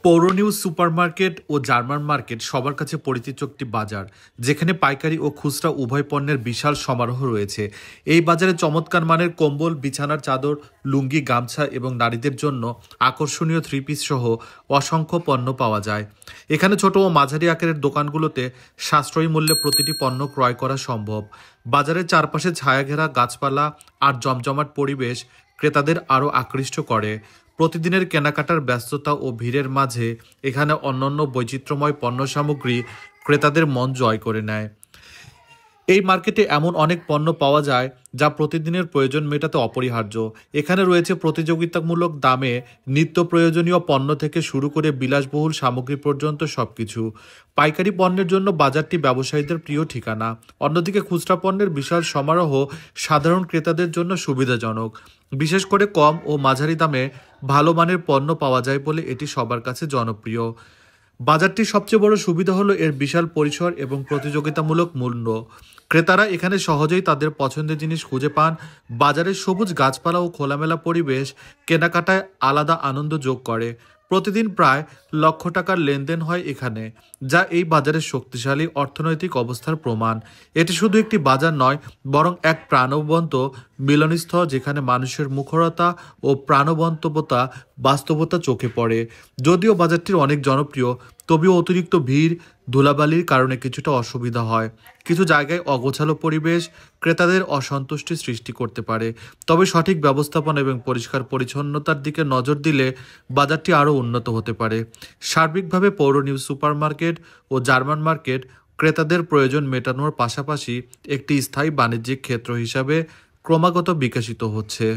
পৌর news supermarket ও German market সবার কাছে পরিচিত একটি বাজার, যেখানে পাইকারি ও খুচরা উভয় পণ্যের বিশাল সমারোহ রয়েছে। এই বাজারে চমৎকার মানের কম্বল, বিছানার চাদর, লুঙ্গি, গামছা এবং নারীদের জন্য আকর্ষণীয় থ্রি পিস সহ অসংখ্য পণ্য পাওয়া যায়। এখানে ছোট ও মাঝারি আকারের দোকানগুলোতে সাশ্রয়ী মূল্যে প্রতিটি পণ্য ক্রয় করা সম্ভব। বাজারের চারপাশে ছায়াঘেরা গাছপালা আর জমজমাট পরিবেশ ক্রেতাদের আরও আকৃষ্ট করে। প্রতিদিনের কেনাকাটার ব্যস্ততা ও ভিড়ের মাঝে এখানে অন্যান্য বৈচিত্র্যময় পণ্য সামগ্রী ক্রেতাদের মন জয় করে নেয়। এই মার্কেটে এমন অনেক পণ্য পাওয়া যায় যা প্রতিদিনের প্রয়োজন মেটাতে অপরিহার্য। এখানে রয়েছে প্রতিযোগিতামূলক দামে নিত্য প্রয়োজনীয় পণ্য থেকে শুরু করে বিলাসবহুল সামগ্রী পর্যন্ত সবকিছু। পাইকারি পণ্যের জন্য বাজারটি ব্যবসায়ীদের প্রিয় ঠিকানা। অন্যদিকে খুচরা পণ্যের বিশাল সমারোহ সাধারণ ক্রেতাদের জন্য সুবিধাজনক। বিশেষ করে কম ও মাঝারি দামে ভালো মানের পণ্য পাওয়া যায় বলে এটি সবার কাছে জনপ্রিয়। বাজারটির সবচেয়ে বড় সুবিধা হলো এর বিশাল পরিসর এবং প্রতিযোগিতামূলক মূল্য। ক্রেতারা এখানে সহজেই তাদের পছন্দের জিনিস খুঁজে পান। বাজারের সবুজ গাছপালা ও খোলামেলা পরিবেশ কেনাকাটায় আলাদা আনন্দ যোগ করে। প্রতিদিন প্রায় লক্ষ টাকার লেনদেন হয় এখানে, যা এই বাজারের শক্তিশালী অর্থনৈতিক অবস্থার প্রমাণ। এটি শুধু একটি বাজার নয়, বরং এক প্রাণবন্ত মিলনস্থল, যেখানে মানুষের মুখরতা ও প্রাণবন্ততা বাস্তবতা চোখে পড়ে। যদিও বাজারটির অনেক জনপ্রিয়, তবেও অতিরিক্ত ভিড়, ধুলাবালির কারণে কিছুটা অসুবিধা হয়। কিছু জায়গায় অগোছালো পরিবেশ ক্রেতাদের অসন্তুষ্টি সৃষ্টি করতে পারে। তবে সঠিক ব্যবস্থাপনা এবং পরিষ্কার পরিচ্ছন্নতার দিকে নজর দিলে বাজারটি আরও উন্নত হতে পারে। সার্বিকভাবে পৌর নিউজ সুপারমার্কেট ও জার্মান মার্কেট ক্রেতাদের প্রয়োজন মেটানোর পাশাপাশি একটি স্থায়ী বাণিজ্যিক ক্ষেত্র হিসাবে ক্রমাগত বিকশিত হচ্ছে।